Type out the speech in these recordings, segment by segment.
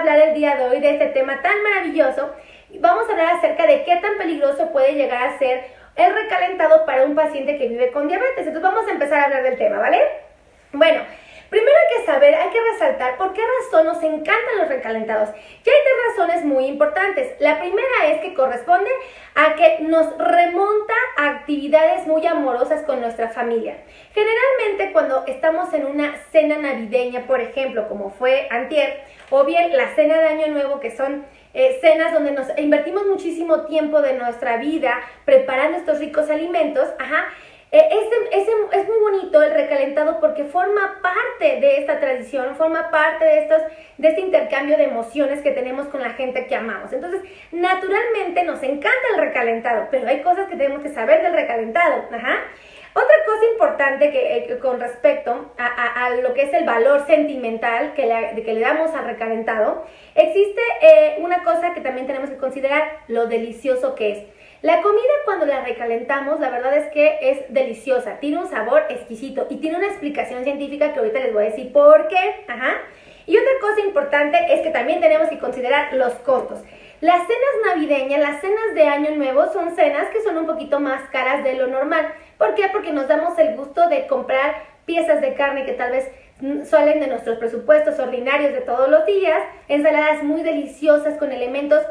hablar el día de hoy de este tema tan maravilloso. Vamos a hablar acerca de qué tan peligroso puede llegar a ser el recalentado para un paciente que vive con diabetes. Entonces vamos a empezar a hablar del tema, ¿vale? Bueno, primero hay que saber, hay que resaltar por qué razón nos encantan los recalentados. Y hay tres razones muy importantes. La primera es que corresponde a que nos remonta a actividades muy amorosas con nuestra familia. Generalmente cuando estamos en una cena navideña, por ejemplo, como fue antier, o bien la cena de Año Nuevo, que son cenas donde nos invertimos muchísimo tiempo de nuestra vida preparando estos ricos alimentos, es muy bonito el recalentado porque forma parte de esta tradición, forma parte de este intercambio de emociones que tenemos con la gente que amamos. Entonces, naturalmente nos encanta el recalentado, pero hay cosas que tenemos que saber del recalentado. Otra cosa importante que con respecto a lo que es el valor sentimental que le damos al recalentado, existe una cosa que también tenemos que considerar, lo delicioso que es. La comida cuando la recalentamos, la verdad es que es deliciosa, tiene un sabor exquisito y tiene una explicación científica que ahorita les voy a decir por qué. Y otra cosa importante es que también tenemos que considerar los costos. Las cenas navideñas, las cenas de Año Nuevo son cenas que son un poquito más caras de lo normal. ¿Por qué? Porque nos damos el gusto de comprar piezas de carne que tal vez salen de nuestros presupuestos ordinarios de todos los días, ensaladas muy deliciosas con elementos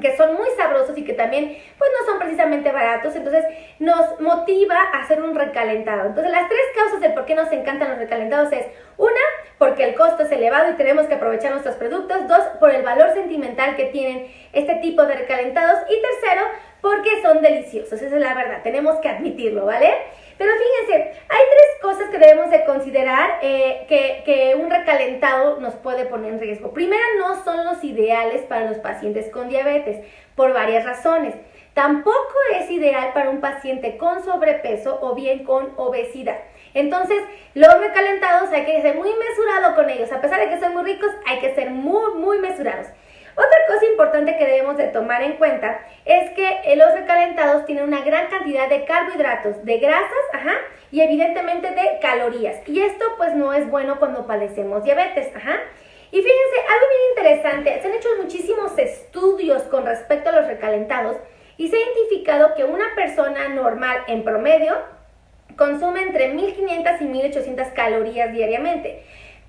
que son muy sabrosos y que también pues no son precisamente baratos, entonces nos motiva a hacer un recalentado. Entonces las tres causas de por qué nos encantan los recalentados es: una, porque el costo es elevado y tenemos que aprovechar nuestros productos; dos, por el valor sentimental que tienen este tipo de recalentados; y tercero, porque son deliciosos. Esa es la verdad, tenemos que admitirlo, ¿vale? Pero fíjense, hay tres cosas que debemos de considerar que un recalentado nos puede poner en riesgo. Primero, no son los ideales para los pacientes con diabetes, por varias razones. Tampoco es ideal para un paciente con sobrepeso o bien con obesidad. Entonces, los recalentados hay que ser muy mesurado con ellos. A pesar de que son muy ricos, hay que ser muy mesurados. Otra cosa importante que debemos de tomar en cuenta es que los recalentados tienen una gran cantidad de carbohidratos, de grasas, y evidentemente de calorías. Y esto pues no es bueno cuando padecemos diabetes, Y fíjense, algo bien interesante, se han hecho muchísimos estudios con respecto a los recalentados y se ha identificado que una persona normal en promedio consume entre 1500 y 1800 calorías diariamente.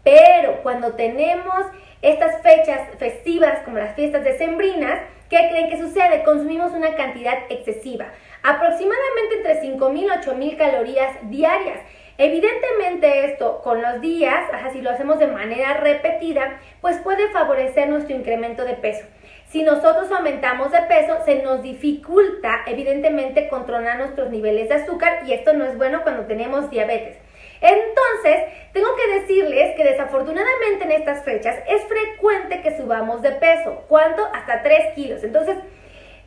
Pero cuando tenemos estas fechas festivas como las fiestas decembrinas, ¿qué creen que sucede? Consumimos una cantidad excesiva, aproximadamente entre 5000 y 8000 calorías diarias. Evidentemente esto con los días, si lo hacemos de manera repetida, pues puede favorecer nuestro incremento de peso. Si nosotros aumentamos de peso, se nos dificulta evidentemente controlar nuestros niveles de azúcar y esto no es bueno cuando tenemos diabetes. Entonces, tengo que decirles que desafortunadamente en estas fechas es frecuente que subamos de peso. ¿Cuánto? Hasta 3 kilos. Entonces,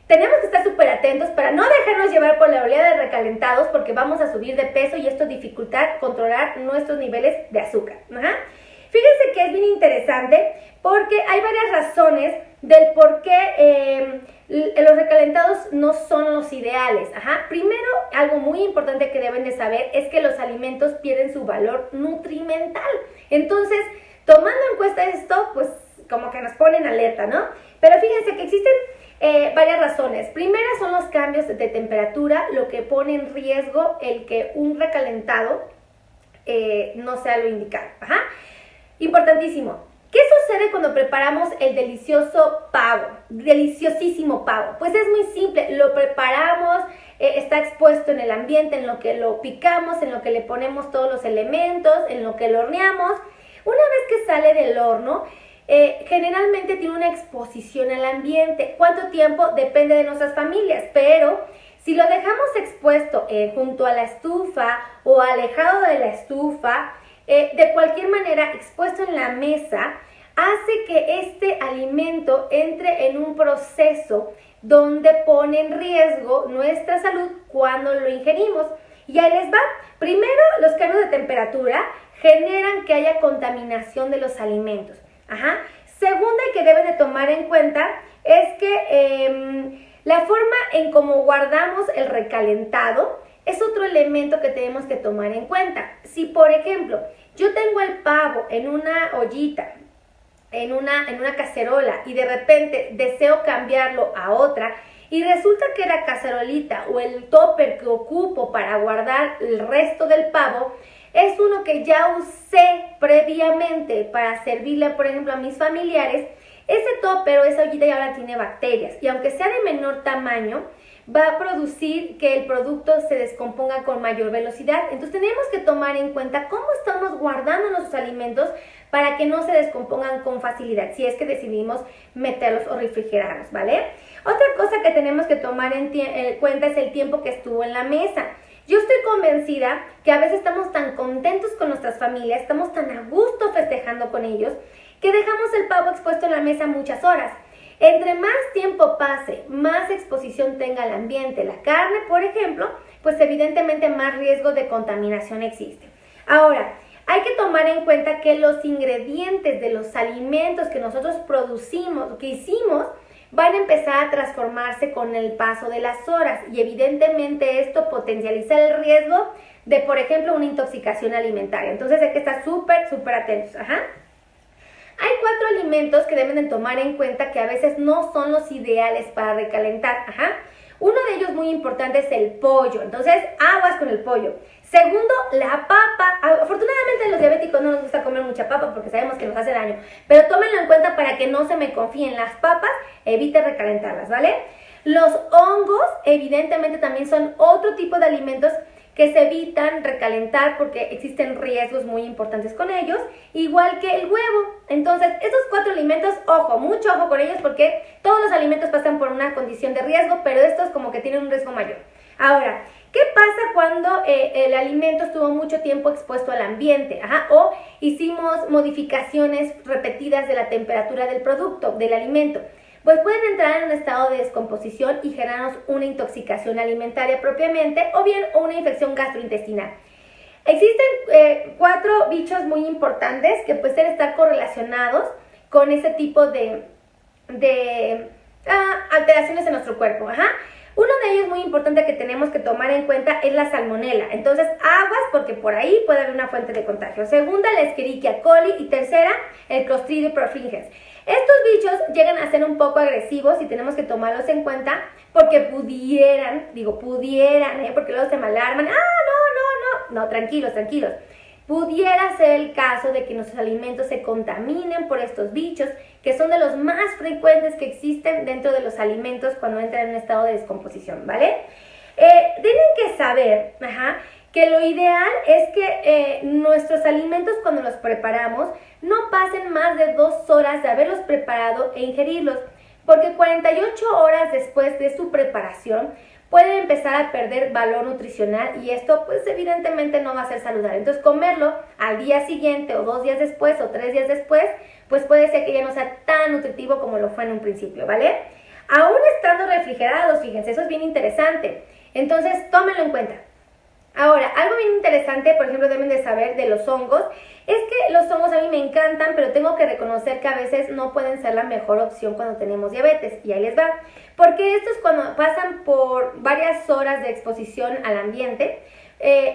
tenemos que estar súper atentos para no dejarnos llevar por la oleada de recalentados porque vamos a subir de peso y esto dificulta controlar nuestros niveles de azúcar. Fíjense que es bien interesante porque hay varias razones del por qué los recalentados no son los ideales. Primero, algo muy importante que deben de saber es que los alimentos pierden su valor nutrimental. Entonces, tomando en cuenta esto, pues como que nos ponen alerta, ¿no? Pero fíjense que existen varias razones. Primera son los cambios de temperatura, lo que pone en riesgo el que un recalentado no sea lo indicado. Importantísimo. ¿Qué sucede cuando preparamos el delicioso pavo? Deliciosísimo pavo. Pues es muy simple, lo preparamos, está expuesto en el ambiente, en lo que lo picamos, en lo que le ponemos todos los elementos, en lo que lo horneamos. Una vez que sale del horno, generalmente tiene una exposición al ambiente. ¿Cuánto tiempo? Depende de nuestras familias, pero si lo dejamos expuesto junto a la estufa o alejado de la estufa, de cualquier manera expuesto en la mesa, hace que este alimento entre en un proceso donde pone en riesgo nuestra salud cuando lo ingerimos. Y ahí les va. Primero, los cambios de temperatura generan que haya contaminación de los alimentos. Segunda, que deben de tomar en cuenta es que la forma en cómo guardamos el recalentado es otro elemento que tenemos que tomar en cuenta. Si, por ejemplo, yo tengo el pavo en una ollita en una cacerola y de repente deseo cambiarlo a otra y resulta que la cacerolita o el topper que ocupo para guardar el resto del pavo es uno que ya usé previamente para servirle, por ejemplo, a mis familiares, ese topper o esa ollita ya ahora tiene bacterias y aunque sea de menor tamaño, va a producir que el producto se descomponga con mayor velocidad. Entonces tenemos que tomar en cuenta cómo estamos guardando nuestros alimentos para que no se descompongan con facilidad, si es que decidimos meterlos o refrigerarlos, ¿vale? Otra cosa que tenemos que tomar en cuenta es el tiempo que estuvo en la mesa. Yo estoy convencida que a veces estamos tan contentos con nuestras familias, estamos tan a gusto festejando con ellos, que dejamos el pavo expuesto en la mesa muchas horas. Entre más tiempo pase, más exposición tenga el ambiente, la carne, por ejemplo, pues evidentemente más riesgo de contaminación existe. Ahora, hay que tomar en cuenta que los ingredientes de los alimentos que nosotros producimos, que hicimos, van a empezar a transformarse con el paso de las horas y evidentemente esto potencializa el riesgo de, por ejemplo, una intoxicación alimentaria. Entonces hay que estar súper atentos. Hay 4 alimentos que deben de tomar en cuenta que a veces no son los ideales para recalentar. Uno de ellos muy importante es el pollo, entonces aguas con el pollo. Segundo, la papa. Afortunadamente a los diabéticos no nos gusta comer mucha papa porque sabemos que nos hace daño, pero tómenlo en cuenta para que no se me confíen las papas, evite recalentarlas, ¿vale? Los hongos evidentemente también son otro tipo de alimentos que se evitan recalentar porque existen riesgos muy importantes con ellos, igual que el huevo. Entonces, esos 4 alimentos, ojo, mucho ojo con ellos porque todos los alimentos pasan por una condición de riesgo, pero estos como que tienen un riesgo mayor. Ahora, ¿qué pasa cuando el alimento estuvo mucho tiempo expuesto al ambiente? O hicimos modificaciones repetidas de la temperatura del producto, del alimento. Pues pueden entrar en un estado de descomposición y generarnos una intoxicación alimentaria propiamente o bien una infección gastrointestinal. Existen 4 bichos muy importantes que pueden estar correlacionados con ese tipo de alteraciones en nuestro cuerpo. Uno de ellos muy importante que tenemos que tomar en cuenta es la salmonela. Entonces, aguas porque por ahí puede haber una fuente de contagio. Segunda, la Escherichia coli y tercera, el Clostridium perfringens. Estos bichos llegan a ser un poco agresivos y tenemos que tomarlos en cuenta porque pudieran, porque luego se me alarman. No, tranquilos. Pudiera ser el caso de que nuestros alimentos se contaminen por estos bichos, que son de los más frecuentes que existen dentro de los alimentos cuando entran en un estado de descomposición, ¿vale? Tienen que saber, que lo ideal es que nuestros alimentos cuando los preparamos no pasen más de 2 horas de haberlos preparado e ingerirlos, porque 48 horas después de su preparación pueden empezar a perder valor nutricional y esto pues evidentemente no va a ser saludable. Entonces comerlo al día siguiente o 2 días después o 3 días después pues puede ser que ya no sea tan nutritivo como lo fue en un principio, ¿vale? Aún estando refrigerados, fíjense, eso es bien interesante. Entonces tómenlo en cuenta. Ahora, algo bien interesante, por ejemplo, deben de saber de los hongos, es que los hongos a mí me encantan, pero tengo que reconocer que a veces no pueden ser la mejor opción cuando tenemos diabetes, y ahí les va. Porque estos cuando pasan por varias horas de exposición al ambiente,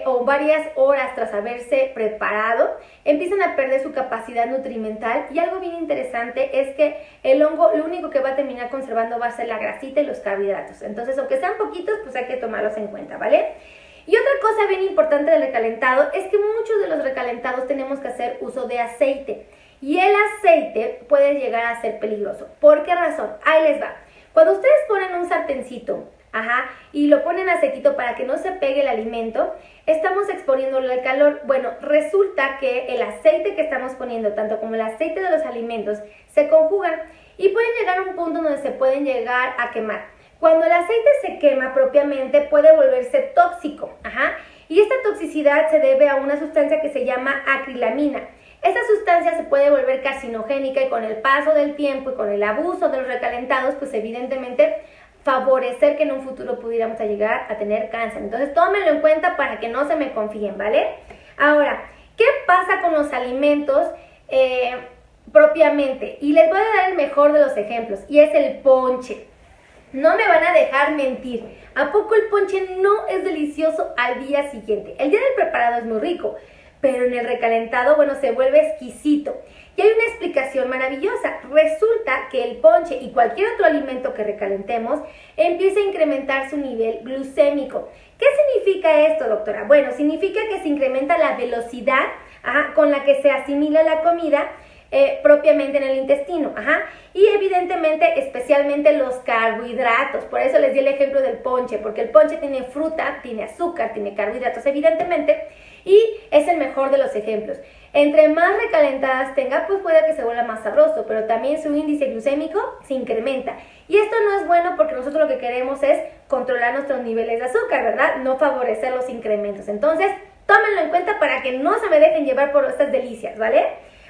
o varias horas tras haberse preparado, empiezan a perder su capacidad nutrimental y algo bien interesante es que el hongo lo único que va a terminar conservando va a ser la grasita y los carbohidratos. Entonces, aunque sean poquitos, pues hay que tomarlos en cuenta, ¿vale? Y otra cosa bien importante del recalentado es que muchos de los recalentados tenemos que hacer uso de aceite y el aceite puede llegar a ser peligroso. ¿Por qué razón? Ahí les va. Cuando ustedes ponen un sartencito, y lo ponen aceitito para que no se pegue el alimento, estamos exponiéndolo al calor. Bueno, resulta que el aceite que estamos poniendo, tanto como el aceite de los alimentos, se conjugan y pueden llegar a un punto donde se pueden llegar a quemar. Cuando el aceite se quema propiamente puede volverse tóxico, y esta toxicidad se debe a una sustancia que se llama acrilamina. Esta sustancia se puede volver carcinogénica y con el paso del tiempo y con el abuso de los recalentados, pues evidentemente favorecer que en un futuro pudiéramos llegar a tener cáncer. Entonces tómenlo en cuenta para que no se me confíen, ¿vale? Ahora, ¿qué pasa con los alimentos propiamente? Y les voy a dar el mejor de los ejemplos, y es el ponche. No me van a dejar mentir. ¿A poco el ponche no es delicioso al día siguiente? El día del preparado es muy rico, pero en el recalentado, bueno, se vuelve exquisito. Y hay una explicación maravillosa. Resulta que el ponche y cualquier otro alimento que recalentemos empieza a incrementar su nivel glucémico. ¿Qué significa esto, doctora? Bueno, significa que se incrementa la velocidad con la que se asimila la comida propiamente en el intestino. Y evidentemente, especialmente los carbohidratos. Por eso les di el ejemplo del ponche, porque el ponche tiene fruta, tiene azúcar, tiene carbohidratos, evidentemente, y es el mejor de los ejemplos. Entre más recalentadas tenga, pues puede que se vuelva más sabroso, pero también su índice glucémico se incrementa. Y esto no es bueno porque nosotros lo que queremos es controlar nuestros niveles de azúcar, ¿verdad? No favorecer los incrementos. Entonces, tómenlo en cuenta para que no se me dejen llevar por estas delicias, ¿vale?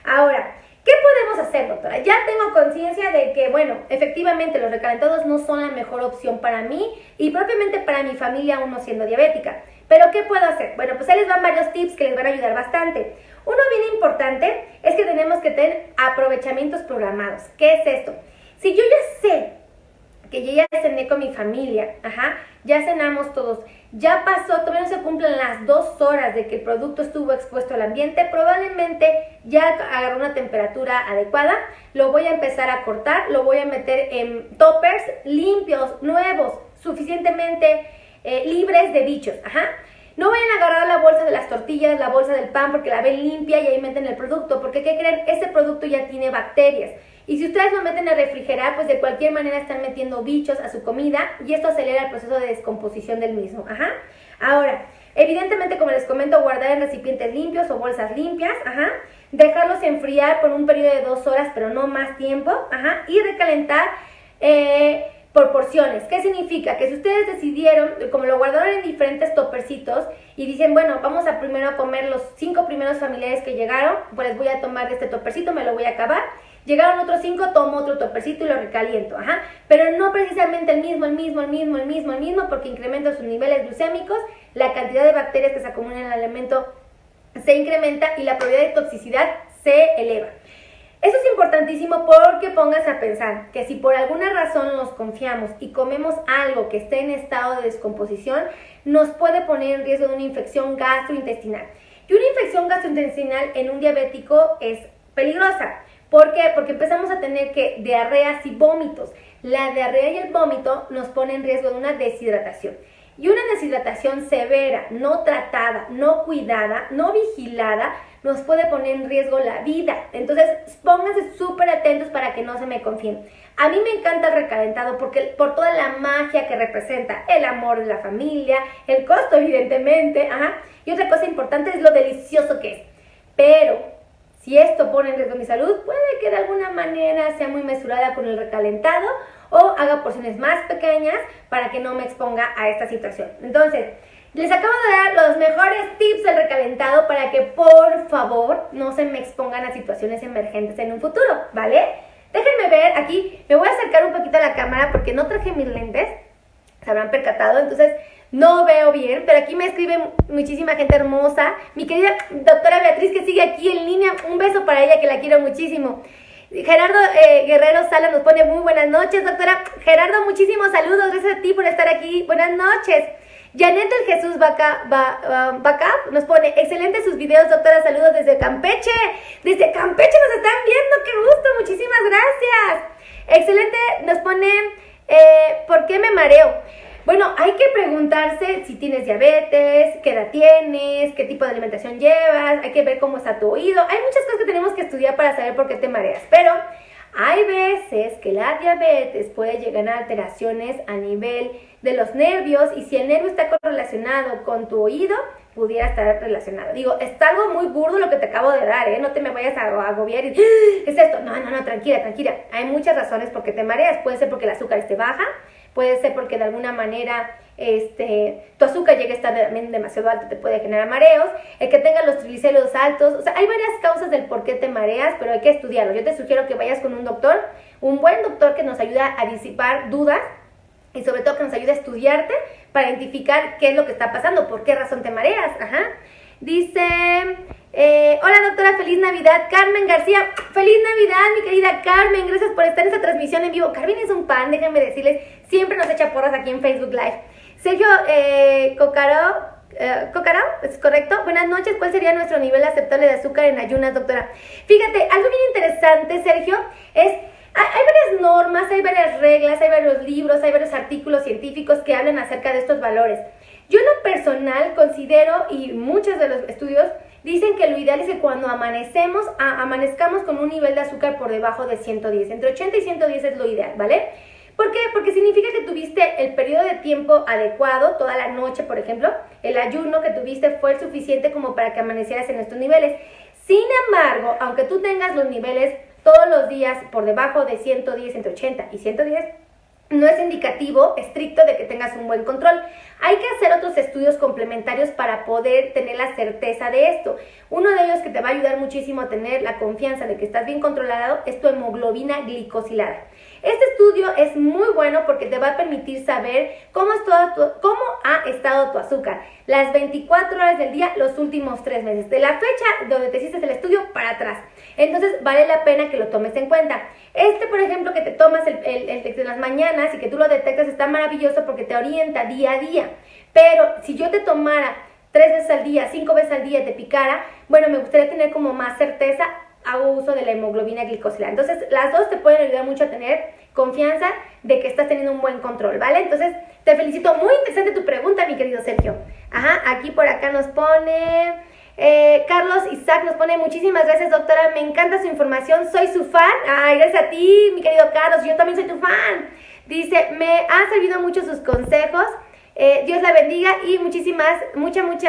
Ahora, ¿qué podemos hacer, doctora? Ya tengo conciencia de que, bueno, efectivamente los recalentados no son la mejor opción para mí y propiamente para mi familia, aún no siendo diabética. ¿Pero qué puedo hacer? Bueno, pues ahí les van varios tips que les van a ayudar bastante. Uno bien importante es que tenemos que tener aprovechamientos programados. ¿Qué es esto? Si yo ya sé que yo ya cené con mi familia, ya cenamos todos, ya pasó, todavía no se cumplen las 2 horas de que el producto estuvo expuesto al ambiente, probablemente ya agarró una temperatura adecuada, lo voy a empezar a cortar, lo voy a meter en toppers limpios, nuevos, suficientemente libres de bichos, No vayan a agarrar la bolsa de las tortillas, la bolsa del pan, porque la ven limpia y ahí meten el producto, porque ¿qué creen? Ese producto ya tiene bacterias. Y si ustedes lo meten a refrigerar, pues de cualquier manera están metiendo bichos a su comida y esto acelera el proceso de descomposición del mismo. Ahora, evidentemente, como les comento, guardar en recipientes limpios o bolsas limpias, dejarlos enfriar por un periodo de 2 horas, pero no más tiempo, y recalentar por porciones. ¿Qué significa? Que si ustedes decidieron, como lo guardaron en diferentes topercitos y dicen, bueno, vamos a primero comer los 5 primeros familiares que llegaron, pues les voy a tomar de este topercito, me lo voy a acabar. Llegaron otros 5, tomo otro topercito y lo recaliento, pero no precisamente el mismo, porque incrementa sus niveles glucémicos, la cantidad de bacterias que se acumulan en el alimento se incrementa y la probabilidad de toxicidad se eleva. Eso es importantísimo porque pongas a pensar que si por alguna razón nos confiamos y comemos algo que esté en estado de descomposición, nos puede poner en riesgo de una infección gastrointestinal. Y una infección gastrointestinal en un diabético es peligrosa. ¿Por qué? Porque empezamos a tener diarreas y vómitos. La diarrea y el vómito nos ponen en riesgo de una deshidratación. Y una deshidratación severa, no tratada, no cuidada, no vigilada, nos puede poner en riesgo la vida. Entonces, pónganse súper atentos para que no se me confíen. A mí me encanta el recalentado porque por toda la magia que representa, el amor de la familia, el costo evidentemente, y otra cosa importante es lo delicioso que es. Pero si esto pone en riesgo mi salud, puede que de alguna manera sea muy mesurada con el recalentado o haga porciones más pequeñas para que no me exponga a esta situación. Entonces, les acabo de dar los mejores tips del recalentado para que por favor no se me expongan a situaciones emergentes en un futuro, ¿vale? Déjenme ver aquí, me voy a acercar un poquito a la cámara porque no traje mis lentes, se habrán percatado, entonces no veo bien, pero aquí me escribe muchísima gente hermosa. Mi querida doctora Beatriz que sigue aquí en línea, un beso para ella que la quiero muchísimo. Gerardo Guerrero Sala nos pone muy buenas noches, doctora. Gerardo, muchísimos saludos, gracias a ti por estar aquí, buenas noches. Janet del Jesús Bacap nos pone, excelentes sus videos, doctora, saludos desde Campeche. Desde Campeche nos están viendo, qué gusto, muchísimas gracias. Excelente, nos pone, ¿por qué me mareo? Bueno, hay que preguntarse si tienes diabetes, qué edad tienes, qué tipo de alimentación llevas, hay que ver cómo está tu oído. Hay muchas cosas que tenemos que estudiar para saber por qué te mareas, pero hay veces que la diabetes puede llegar a alteraciones a nivel de los nervios y si el nervio está correlacionado con tu oído, pudiera estar relacionado. Digo, está algo muy burdo lo que te acabo de dar, no te me vayas a agobiar y ¿qué es esto? No, tranquila. Hay muchas razones por qué te mareas. Puede ser porque el azúcar esté baja, puede ser porque de alguna manera tu azúcar llegue a estar también demasiado alto, te puede generar mareos, el que tengas los triglicéridos altos, o sea, hay varias causas del por qué te mareas, pero hay que estudiarlo. Yo te sugiero que vayas con un doctor, un buen doctor que nos ayuda a disipar dudas y sobre todo que nos ayude a estudiarte para identificar qué es lo que está pasando, por qué razón te mareas. Dice, hola doctora, feliz Navidad, Carmen García, feliz Navidad mi querida Carmen, gracias por estar en esta transmisión en vivo. Carmen es un pan, déjenme decirles, siempre nos echa porras aquí en Facebook Live. Sergio Cocaro, Cocarao, ¿es correcto? Buenas noches, ¿cuál sería nuestro nivel aceptable de azúcar en ayunas, doctora? Fíjate, algo bien interesante, Sergio, es... Hay varias normas, hay varias reglas, hay varios libros, hay varios artículos científicos que hablan acerca de estos valores. Yo en lo personal considero, y muchos de los estudios dicen que lo ideal es que cuando amanezcamos con un nivel de azúcar por debajo de 110. Entre 80 y 110 es lo ideal, ¿vale? ¿Por qué? Porque significa que tuviste el periodo de tiempo adecuado, toda la noche, por ejemplo, el ayuno que tuviste fue el suficiente como para que amanecieras en estos niveles. Sin embargo, aunque tú tengas los niveles todos los días por debajo de 110, entre 80 y 110, no es indicativo estricto de que tengas un buen control. Hay que hacer otros estudios complementarios para poder tener la certeza de esto. Uno de ellos que te va a ayudar muchísimo a tener la confianza de que estás bien controlado es tu hemoglobina glicosilada. Este estudio es muy bueno porque te va a permitir saber cómo ha estado tu azúcar las 24 horas del día los últimos 3 meses, de la fecha donde te hiciste el estudio para atrás. Entonces vale la pena que lo tomes en cuenta. Por ejemplo, que te tomas el de las mañanas y que tú lo detectas está maravilloso porque te orienta día a día. Pero si yo te tomara 3 veces al día, 5 veces al día y te picara, bueno, me gustaría tener como más certeza. Hago uso de la hemoglobina glicosilada. Entonces, las dos te pueden ayudar mucho a tener confianza de que estás teniendo un buen control, ¿vale? Entonces, te felicito. Muy interesante tu pregunta, mi querido Sergio. Ajá, aquí por acá nos pone... Carlos Isaac nos pone, muchísimas gracias, doctora, me encanta su información, soy su fan. Ay, gracias a ti, mi querido Carlos, yo también soy tu fan. Dice, me han servido mucho sus consejos. Dios la bendiga y mucha,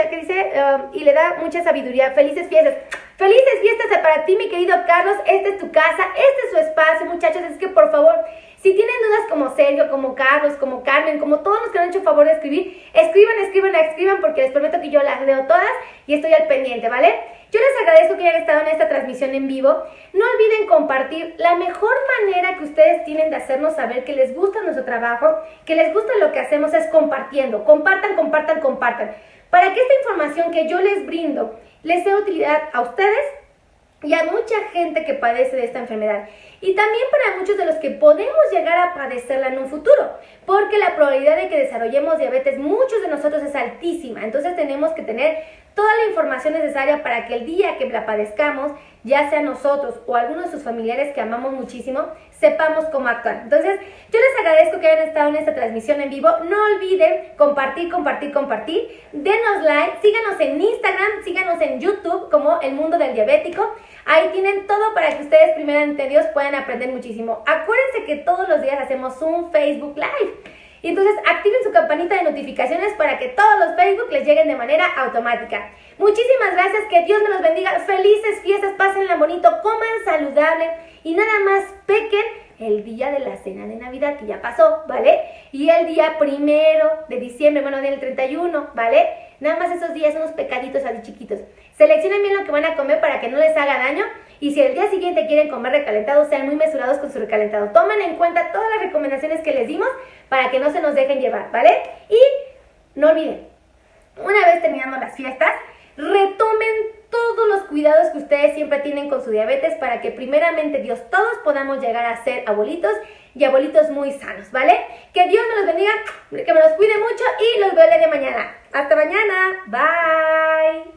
¿qué dice? Y le da mucha sabiduría. Felices fiestas. Felices fiestas para ti, mi querido Carlos. Esta es tu casa, este es su espacio, muchachos. Es que, por favor, si tienen dudas como Sergio, como Carlos, como Carmen, como todos los que han hecho favor de escribir, escriban, porque les prometo que yo las leo todas y estoy al pendiente, ¿vale? Yo les agradezco que hayan estado en esta transmisión en vivo. No olviden compartir. La mejor manera que ustedes tienen de hacernos saber que les gusta nuestro trabajo, que les gusta lo que hacemos, es compartiendo. Compartan. Para que esta información que yo les brindo les dé utilidad a ustedes y a mucha gente que padece de esta enfermedad. Y también para muchos de los que podemos llegar a padecerla en un futuro, porque la probabilidad de que desarrollemos diabetes, muchos de nosotros, es altísima. Entonces tenemos que tener toda la información necesaria para que el día que la padezcamos, ya sea nosotros o algunos de sus familiares que amamos muchísimo, sepamos cómo actuar. Entonces, yo les agradezco que hayan estado en esta transmisión en vivo. No olviden compartir. Denos like, síganos en Instagram, síganos en YouTube como El Mundo del Diabético. Ahí tienen todo para que ustedes, primeramente Dios, puedan aprender muchísimo. Acuérdense que todos los días hacemos un Facebook Live. Y entonces activen su campanita de notificaciones para que todos los Facebook les lleguen de manera automática. Muchísimas gracias, que Dios me los bendiga. Felices fiestas, pásenla bonito, coman saludable y nada más pequen el día de la cena de Navidad, que ya pasó, ¿vale? Y el día 1 de diciembre, bueno, del 31, ¿vale? Nada más esos días, unos pecaditos así chiquitos. Seleccionen bien lo que van a comer para que no les haga daño. Y si el día siguiente quieren comer recalentado, sean muy mesurados con su recalentado. Tomen en cuenta todas las recomendaciones que les dimos para que no se nos dejen llevar, ¿vale? Y no olviden, una vez terminando las fiestas, retomen todos los cuidados que ustedes siempre tienen con su diabetes para que primeramente Dios, todos podamos llegar a ser abuelitos y abuelitos muy sanos, ¿vale? Que Dios me los bendiga, que me los cuide mucho y los veo el día de mañana. Hasta mañana, bye.